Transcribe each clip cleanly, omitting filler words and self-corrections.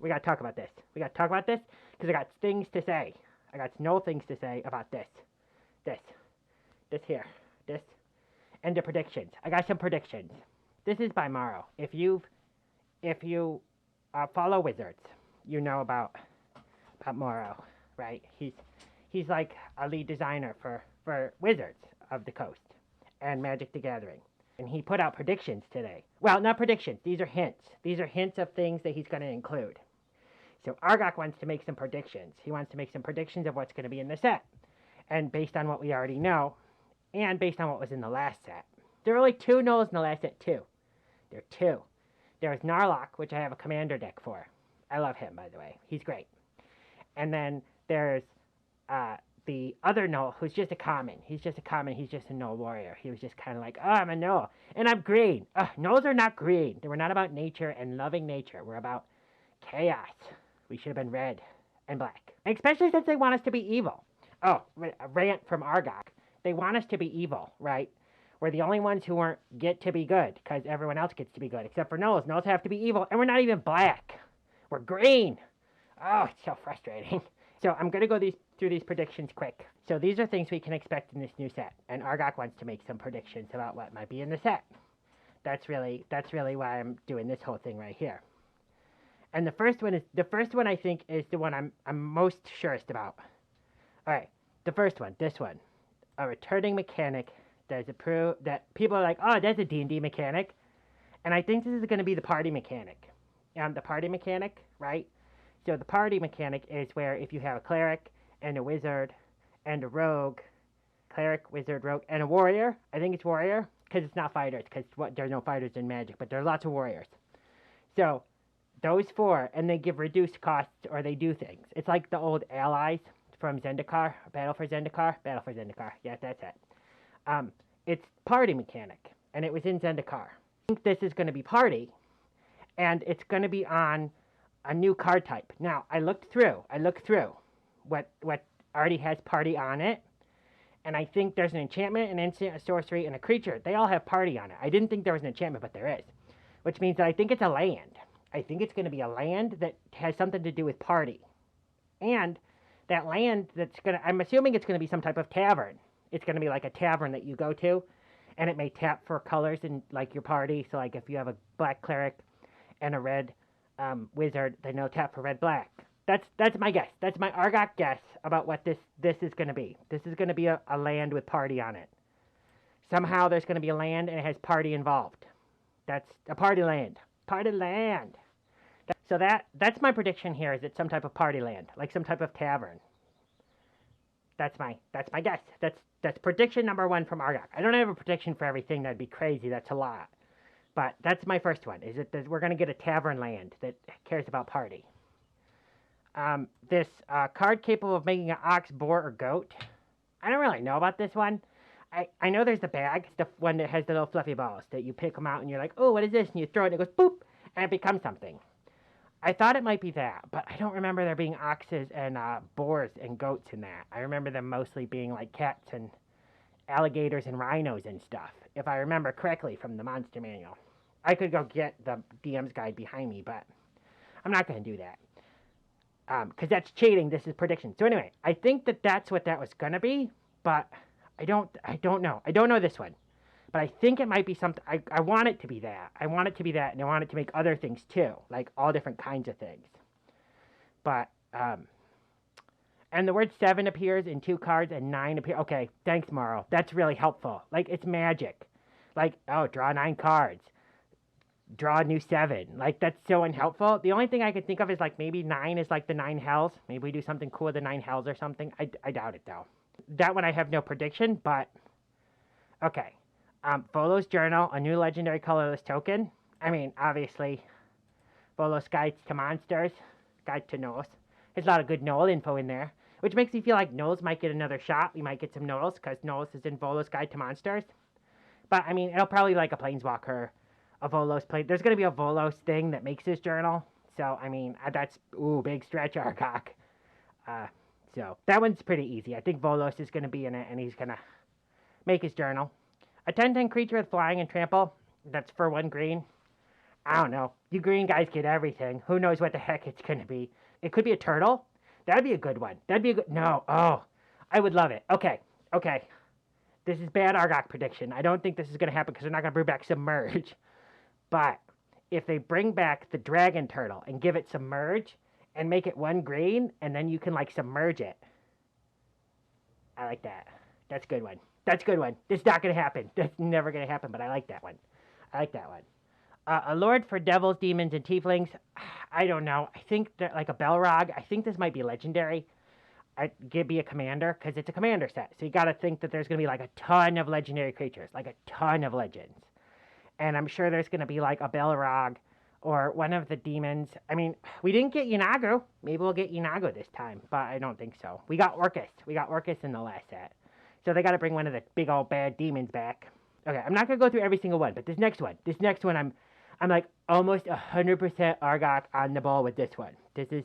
We gotta talk about this. We gotta talk about this because I got things to say. I got no things to say about this. This. This here. This. And the predictions. I got some predictions. This is by Morrow. If you follow Wizards, you know about Morrow, right? He's like a lead designer for Wizards of the Coast and Magic the Gathering. And he put out predictions today. Well, not predictions. These are hints. These are hints of things that he's going to include. So Arrgok wants to make some predictions. He wants to make some predictions of what's going to be in the set. And based on what we already know, and based on what was in the last set. There are only 2 Gnolls in the last set, 2. There are 2. There's Narlock, which I have a commander deck for. I love him, by the way. He's great. And then there's the other Gnoll, who's just a common. He's just a common. He's just a Gnoll warrior. He was just kind of like, oh, I'm a Gnoll. And I'm green. Gnolls are not green. We're not about nature and loving nature. We're about chaos. We should have been red and black. And especially since they want us to be evil. Oh, a rant from Arrgok. They want us to be evil, right? We're the only ones who get to be good, because everyone else gets to be good, except for Gnolls. Gnolls have to be evil, and we're not even black. We're green. Oh, it's so frustrating. So I'm going to go through these predictions quick. So these are things we can expect in this new set, and Arrgok wants to make some predictions about what might be in the set. That's really why I'm doing this whole thing right here. And the first one I think is the one I'm most surest about. All right, the first one, this one. A returning mechanic that people are like, oh, that's a D&D mechanic. And I think this is going to be the party mechanic. The party mechanic, right? So the party mechanic is where if you have a cleric and a wizard and a rogue, cleric, wizard, rogue, and a warrior, I think it's warrior, because it's not fighters, because there's no fighters in Magic, but there are lots of warriors. So those 4, and they give reduced costs or they do things. It's like the old allies from Zendikar, Battle for Zendikar, yes, that's it. It's party mechanic, and it was in Zendikar. I think this is going to be party, and it's going to be on a new card type. Now, I looked through what already has party on it, and I think there's an enchantment, an instant, a sorcery, and a creature. They all have party on it. I didn't think there was an enchantment, but there is, which means that I think it's a land. I think it's going to be a land that has something to do with party, and that land I'm assuming it's going to be some type of tavern. It's going to be like a tavern that you go to, and it may tap for colors in like your party. So like if you have a black cleric and a red wizard, then they'll tap for red black. That's my guess. That's my Arrgok guess about what this is going to be. This is going to be a land with party on it. Somehow there's going to be a land and it has party involved. That's a party land. Party land. So that's my prediction here, is it's some type of party land, like some type of tavern. That's my guess. That's prediction number 1 from Arrgok. I don't have a prediction for everything. That'd be crazy. That's a lot. But that's my first one, is that we're going to get a tavern land that cares about party. This card capable of making an ox, boar, or goat. I don't really know about this one. I know there's the bag, the one that has the little fluffy balls that you pick them out and you're like, oh, what is this? And you throw it and it goes boop, and it becomes something. I thought it might be that, but I don't remember there being oxes and boars and goats in that. I remember them mostly being like cats and alligators and rhinos and stuff, if I remember correctly from the monster manual. I could go get the DM's guide behind me, but I'm not going to do that. Because that's cheating. This is prediction. So anyway, I think that's what that was going to be, but I don't know. I don't know this one. But I think it might be something. I want it to be that. I want it to be that, and I want it to make other things too, like all different kinds of things. But, and the word 7 appears in 2 cards and 9 appear. Okay, thanks, Morrow. That's really helpful. Like, it's magic. Like, oh, draw 9 cards. Draw a new 7. Like, that's so unhelpful. The only thing I could think of is, like, maybe 9 is like the 9 hells. Maybe we do something cool with the 9 hells or something. I doubt it, though. That one I have no prediction, but, okay. Volo's Journal, a new legendary colorless token. I mean, obviously, Volo's Guides to Monsters, Guide to Gnolls. There's a lot of good Gnoll info in there, which makes me feel like Gnolls might get another shot. We might get some Gnolls, because Gnolls is in Volo's Guide to Monsters. But, I mean, it'll probably like a Planeswalker, a Volo's play. There's going to be a Volo's thing that makes his journal. So, I mean, that's, big stretch, Arrgok. So, that one's pretty easy. I think Volos is going to be in it, and he's going to make his journal. A 10/10 creature with flying and trample. That's for 1 green. I don't know. You green guys get everything. Who knows what the heck it's gonna be? It could be a turtle. That'd be a good one. That'd be a good. No. Oh, I would love it. Okay. Okay. This is bad Arrgok prediction. I don't think this is gonna happen because they're not gonna bring back Submerge. But if they bring back the dragon turtle and give it Submerge and make it one green, and then you can like submerge it. I like that. That's a good one. That's a good one. This is not gonna happen. That's never gonna happen. But I like that one. I like that one. A lord for devils, demons, and tieflings. I don't know. I think that like a Balrog. I think this might be legendary. I'd be a commander because it's a commander set. So you got to think that there's going to be like a ton of legendary creatures, like a ton of legends. And I'm sure there's going to be like a Balrog or one of the demons. I mean, we didn't get Yanago. Maybe we'll get Yanago this time, but I don't think so. We got Orcus. We got Orcus in the last set. So they got to bring one of the big old bad demons back. Okay, I'm not going to go through every single one, but this next one, I'm like almost 100% Arrgok on the ball with this one. This is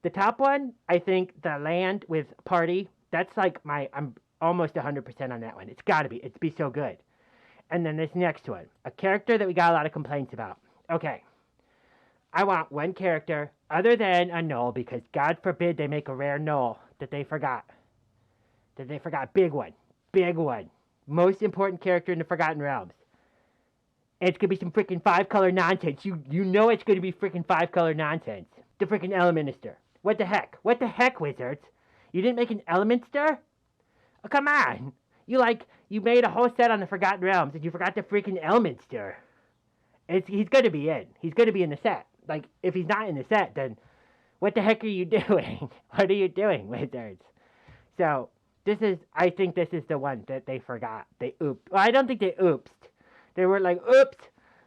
the top one. I think the land with party. That's like I'm almost 100% on that one. It's got to be. It's be so good. And then this next one, a character that we got a lot of complaints about. Okay, I want one character other than a Gnoll because God forbid they make a rare Gnoll that they forgot. Big one, big one. Most important character in the Forgotten Realms. And it's gonna be some freaking 5-color nonsense. You know it's gonna be freaking 5-color nonsense. The freaking Elminster. What the heck? What the heck, Wizards? You didn't make an Elminster? Oh, come on. You made a whole set on the Forgotten Realms and you forgot the freaking Elminster. He's gonna be in. He's gonna be in the set. Like, if he's not in the set, then what the heck are you doing? What are you doing, Wizards? So, I think this is the one that they forgot. They ooped. Well, I don't think they ooped. They were like, oops.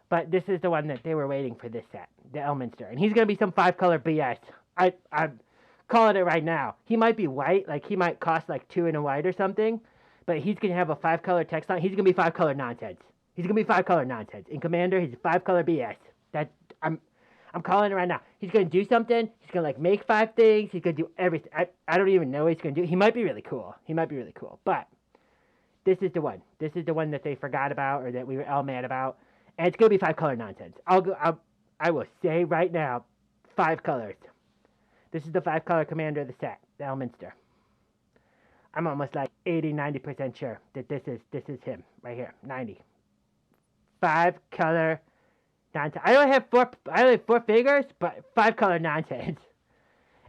But this is the one that they were waiting for this set, the Elminster. And he's going to be some 5-color BS. I'm calling it right now. He might be white. Like, he might cost like 2 in a white or something. But he's going to have a 5-color text on. He's going to be 5-color nonsense. He's going to be 5-color nonsense. In Commander, he's 5-color BS. I'm calling it right now. He's going to do something. He's going to like make 5 things. He's going to do everything. I don't even know what he's going to do. He might be really cool. But this is the one. This is the one that they forgot about or that we were all mad about. And it's going to be 5-color nonsense. I will say right now, 5 colors. This is the 5-color commander of the set, the Elminster. I'm almost like 80-90% sure that this is him right here. 90. 5-color nonsense. I only have 4 figures, but 5-color nonsense.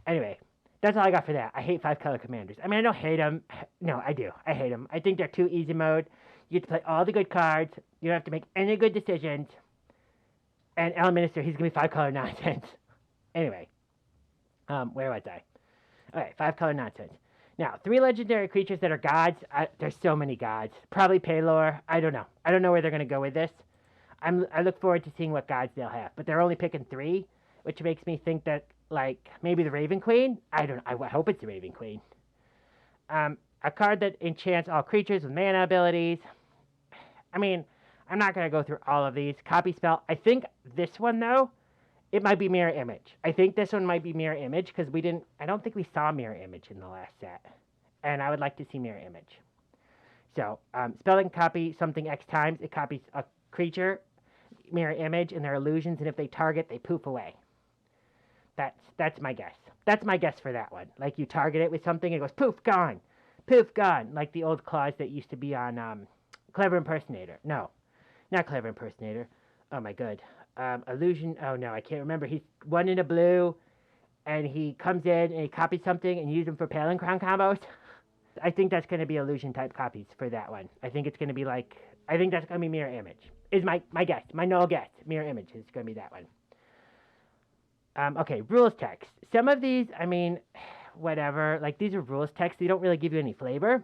Anyway, that's all I got for that. I hate 5-color commanders. I mean, I don't hate them. No, I do. I hate them. I think they're too easy mode. You get to play all the good cards. You don't have to make any good decisions. And Elminster, he's going to be 5-color nonsense. Anyway, where was I? Okay, 5-color nonsense. Now, 3 legendary creatures that are gods. There's so many gods. Probably Paylor. I don't know. I don't know where they're going to go with this. I look forward to seeing what gods they'll have. But they're only picking 3, which makes me think that, like, maybe the Raven Queen? I don't know. I hope it's the Raven Queen. A card that enchants all creatures with mana abilities. I mean, I'm not going to go through all of these. Copy spell. I think this one, though, it might be Mirror Image. I think this one might be Mirror Image because I don't think we saw Mirror Image in the last set. And I would like to see Mirror Image. So, spelling copy something X times. It copies a creature, Mirror Image, and their illusions. And if they target, they poof away. That's my guess. That's my guess for that one. Like, you target it with something, it goes poof, gone. Poof, gone. Like the old clause that used to be on Clever Impersonator. No, not Clever Impersonator. Oh, my God. Illusion. Oh, no, I can't remember. He's one in a blue, and he comes in, and he copies something and uses them for Palin Crown combos. I think that's going to be illusion-type copies for that one. I think it's going to be like... I think that's going to be Mirror Image. Is my guess. My null guess. Mirror Image is going to be that one. Okay, rules text. Some of these, I mean, whatever. Like, these are rules text. They don't really give you any flavor.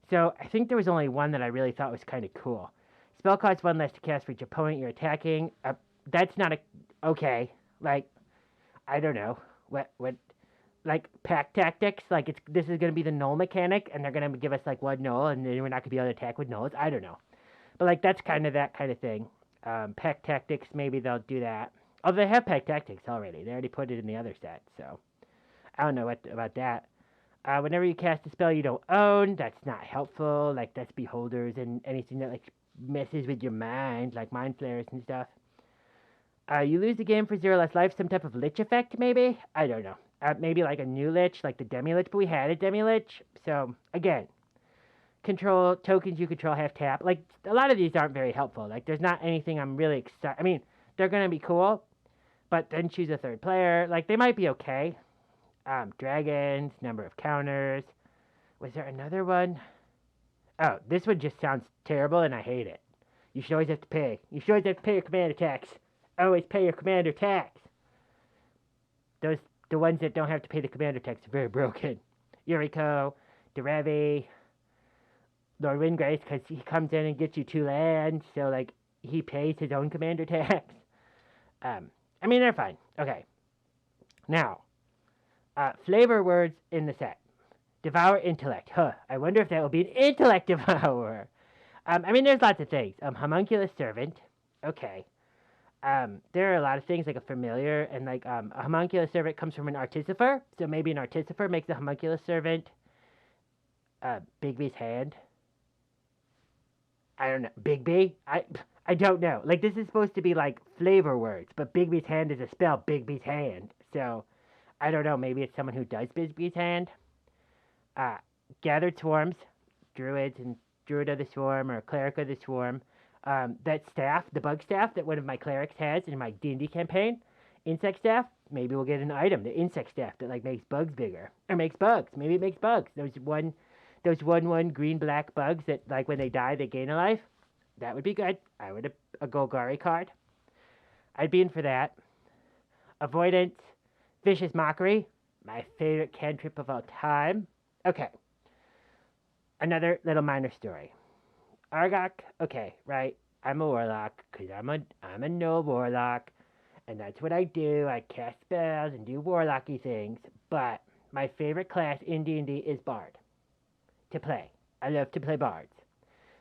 So, I think there was only one that I really thought was kind of cool. Spell costs 1 less to cast for each opponent you're attacking. That's not okay. Like, I don't know. What, like, pack tactics? Like, this is going to be the Gnoll mechanic, and they're going to give us, like, 1 Gnoll, and then we're not going to be able to attack with Gnolls. I don't know. But, like, that's kind of that kind of thing. Pack tactics, maybe they'll do that. Oh, they have pack tactics already. They already put it in the other set, so I don't know about that. Whenever you cast a spell you don't own, that's not helpful. Like, that's Beholders and anything that, like, messes with your mind, like Mind Flayers and stuff. You lose the game for 0 less life, some type of lich effect, maybe? I don't know. Maybe like a new lich, like the demi-lich, but we had a demi-lich. So, again, control tokens you control have tap. Like, a lot of these aren't very helpful. Like, there's not anything I'm really excited. I mean, they're going to be cool, but then choose a third player. Like, they might be okay. Dragons, number of counters. Was there another one? Oh, this one just sounds terrible and I hate it. You should always have to pay. You should always have to pay your commander tax. Always pay your commander tax. The ones that don't have to pay the commander tax are very broken. Yuriko, Derevi, Lord Windgrace, because he comes in and gets you 2 lands, so like he pays his own commander tax. I mean, they're fine. Okay. Now, flavor words in the set. Devour intellect. Huh. I wonder if that will be an intellect devourer. I mean, there's lots of things. Homunculus servant. Okay. There are a lot of things like a familiar and like a homunculus servant comes from an artificer, so maybe an artificer makes a homunculus servant Bigby's hand. I don't know. Bigby? I don't know. Like, this is supposed to be like flavor words, but Bigby's hand is a spell, Bigby's hand. So I don't know. Maybe it's someone who does Bigby's hand. Gathered swarms, druids and druid of the swarm or cleric of the swarm. That staff, the bug staff that one of my clerics has in my D&D campaign, insect staff, maybe we'll get an item, the insect staff that like makes bugs bigger or makes bugs. Maybe it makes bugs. Those one green black bugs that like when they die they gain a life. That would be good. I would a Golgari card. I'd be in for that. Avoidance, vicious mockery, my favorite cantrip of all time. Okay. Another little minor story. Arrgok, okay, right? I'm a warlock because I'm a Gnoll warlock, and that's what I do. I cast spells and do warlocky things. But my favorite class in D&D is Bard. To play, I love to play bards.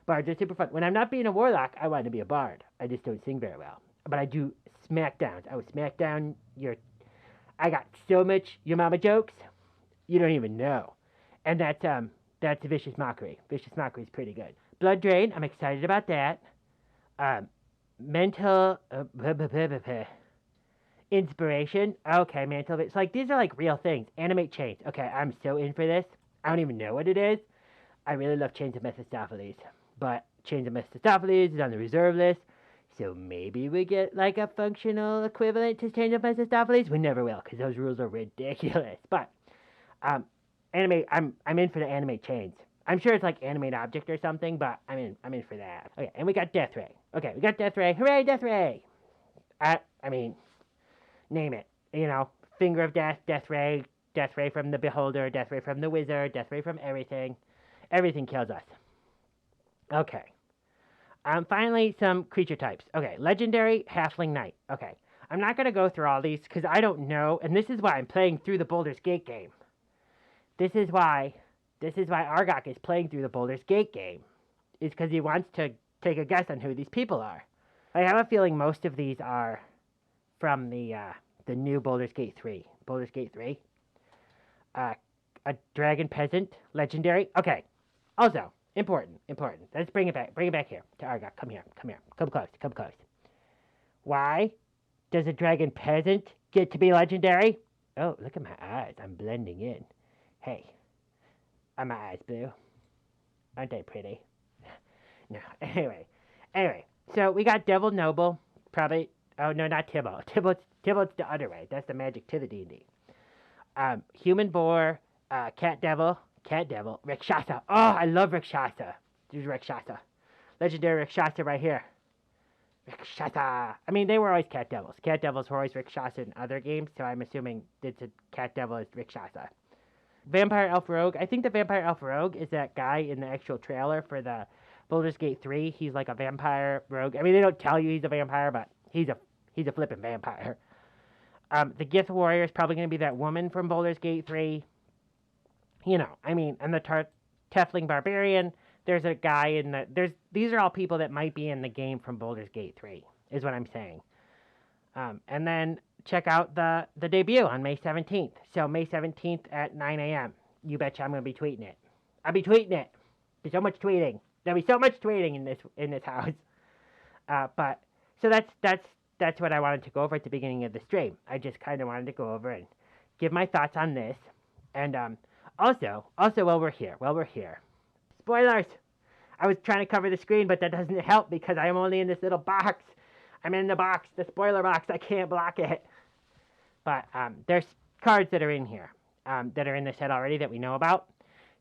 Bards are super fun. When I'm not being a warlock, I want to be a bard. I just don't sing very well, but I do smackdowns. I would smack down your. I got so much your mama jokes, you don't even know, and that's vicious mockery. Vicious mockery is pretty good. Blood Drain, I'm excited about that. Mental inspiration. Okay, mental. It's like these are like real things. Animate chains. Okay, I'm so in for this. I don't even know what it is. I really love Chains of Mephistopheles, but Chains of Mephistopheles is on the reserve list, so maybe we get like a functional equivalent to Chains of Mephistopheles. We never will, because those rules are ridiculous. But animate. I'm in for the animate chains. I'm sure it's like animate object or something, but I'm in for that. Okay, and we got Death Ray. Okay, we got Death Ray. Hooray, Death Ray! I mean, name it. You know, Finger of Death, Death Ray from the Beholder, Death Ray from the Wizard, Death Ray from everything. Everything kills us. Okay. Finally, some creature types. Okay, Legendary Halfling Knight. Okay, I'm not going to go through all these because I don't know, and this is why I'm playing through the Baldur's Gate game. This is why Arrgok is playing through the Baldur's Gate game, is because he wants to take a guess on who these people are. I have a feeling most of these are from the new Baldur's Gate 3. Baldur's Gate 3. A Dragon Peasant, Legendary. Okay. Also, important. Let's bring it back here to Arrgok. Come here. Come close. Why does a Dragon Peasant get to be Legendary? Oh, look at my eyes. I'm blending in. Hey, are my eyes blue? Aren't they pretty? No. Anyway. So we got Devil Noble. Probably. Oh no, not Tybalt. Tybalt's the other way. That's the magic to the D&D. Human Boar. Cat Devil. Rakshasa. Oh, I love Rakshasa. There's Rakshasa. Legendary Rakshasa right here. Rakshasa. I mean, they were always Cat Devils. Cat Devils were always Rakshasa in other games, so I'm assuming it's a Cat Devil is Rakshasa. Vampire Elf Rogue. I think the Vampire Elf Rogue is that guy in the actual trailer for the Baldur's Gate 3. He's like a vampire rogue. I mean, they don't tell you he's a vampire, but he's a flippin' vampire. The Gith Warrior is probably going to be that woman from Baldur's Gate 3. You know, I mean, and the Tiefling Barbarian, there's a guy in the... These are all people that might be in the game from Baldur's Gate 3, is what I'm saying. And then check out the debut on May 17th. So May 17th at 9 a.m. You betcha I'm going to be tweeting it. I'll be tweeting it. There's so much tweeting. There'll be so much tweeting in this house. But, so that's that's what I wanted to go over at the beginning of the stream. I just kind of wanted to go over and give my thoughts on this. And also, while we're here, spoilers. I was trying to cover the screen, but that doesn't help because I am only in this little box. I'm in the box, the spoiler box. I can't block it. But there's cards that are in here that are in the set already that we know about.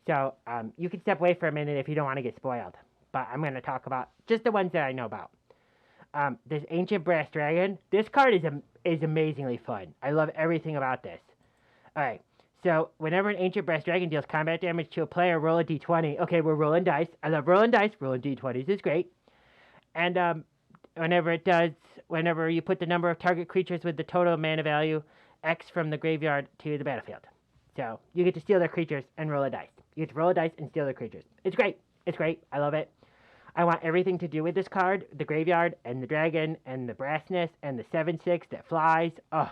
So you can step away for a minute if you don't want to get spoiled. But I'm going to talk about just the ones that I know about. This Ancient Brass Dragon. This card is amazingly fun. I love everything about this. All right. So whenever an Ancient Brass Dragon deals combat damage to a player, roll a d20. Okay, we're rolling dice. I love rolling dice. Rolling d20s is great. And whenever you put the number of target creatures with the total mana value X from the graveyard to the battlefield. So you get to steal their creatures and roll a dice. You get to roll a dice and steal their creatures. It's great. It's great. I love it. I want everything to do with this card, the graveyard and the dragon and the brassness and the 7/6 that flies. Oh,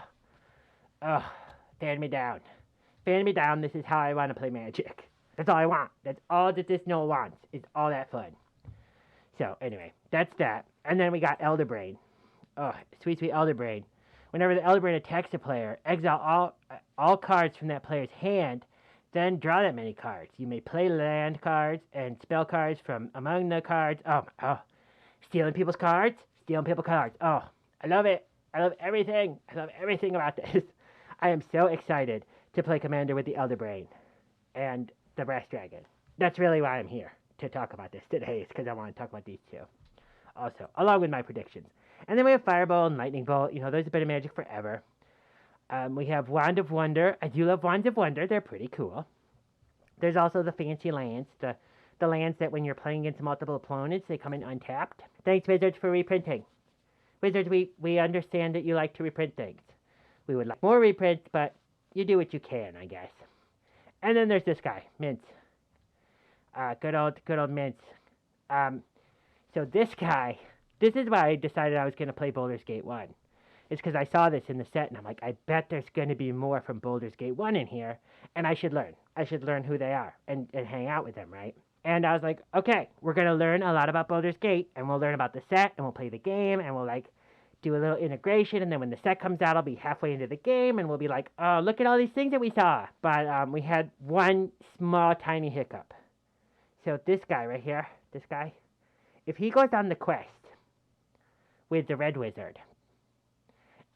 fan me down. Fan me down. This is how I want to play Magic. That's all I want. That's all that this Gnoll wants. It's all that fun. So anyway, that's that. And then we got Elder Brain. Oh, sweet Elder Brain. Whenever the Elder Brain attacks a player, exile all cards from that player's hand, then draw that many cards. You may play land cards and spell cards from among the cards. Stealing people's cards. Oh, I love it. I love everything. I love everything about this. I am so excited to play Commander with the Elder Brain and the Brass Dragon. That's really why I'm here to talk about this today. It's because I want to talk about these two. Also, along with my predictions. And then we have Firebolt and Lightning Bolt. You know, there's a bit of Magic forever. We have Wand of Wonder. I do love Wands of Wonder. They're pretty cool. There's also the fancy lands, the lands that when you're playing against multiple opponents, they come in untapped. Thanks, Wizards, for reprinting. Wizards, we understand that you like to reprint things. We would like more reprints, but you do what you can, I guess. And then there's this guy, Mince. Good old Mince. So this guy, this is why I decided I was going to play Baldur's Gate 1. It's because I saw this in the set, and I'm like, I bet there's going to be more from Baldur's Gate 1 in here, and I should learn. I should learn who they are and hang out with them, right? And I was like, okay, we're going to learn a lot about Baldur's Gate, and we'll learn about the set, and we'll play the game, and we'll, do a little integration, and then when the set comes out, I'll be halfway into the game, and we'll be like, oh, look at all these things that we saw. But we had one small, tiny hiccup. So this guy right here, if he goes on the quest with the Red Wizard,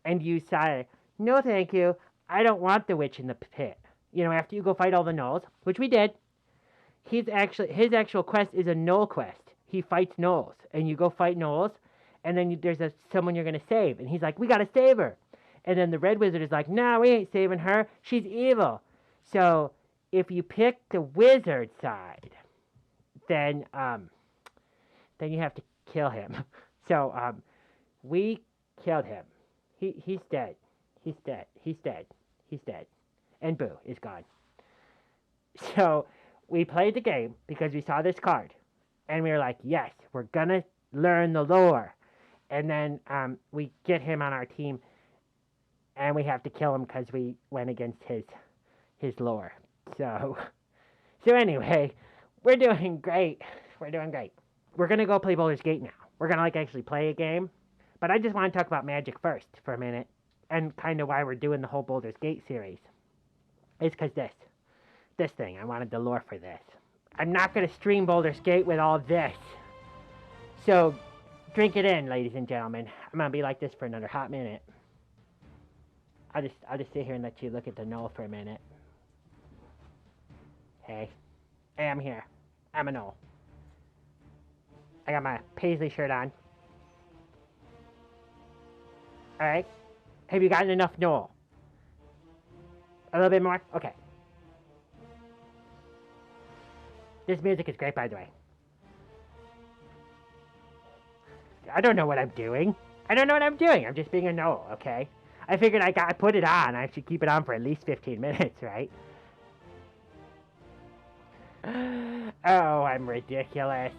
and you say, no thank you, I don't want the witch in the pit. You know, after you go fight all the gnolls, which we did, his actual quest is a gnoll quest. He fights gnolls, and you go fight gnolls, and then there's someone you're going to save, and he's like, we got to save her. And then the Red Wizard is like, no, we ain't saving her. She's evil. So if you pick the wizard side, then you have to kill him. So we killed him. He's dead. He's dead. And Boo is gone. So we played the game because we saw this card. And we were like, yes, we're going to learn the lore. And then we get him on our team. And we have to kill him because we went against his lore. So anyway, we're doing great. We're going to go play Baldur's Gate now. We're going to actually play a game. But I just want to talk about Magic first for a minute, and kind of why we're doing the whole Baldur's Gate series. It's because this thing, I wanted the lore for this. I'm not going to stream Baldur's Gate with all this. So, drink it in, ladies and gentlemen. I'm going to be like this for another hot minute. I'll just sit here and let you look at the Gnoll for a minute. Hey, I'm here. I'm a Gnoll. I got my paisley shirt on. Alright. Have you gotten enough Gnoll? A little bit more? Okay. This music is great, by the way. I don't know what I'm doing. I'm just being a Gnoll, okay? I figured I put it on. I should keep it on for at least 15 minutes, right? Oh, I'm ridiculous.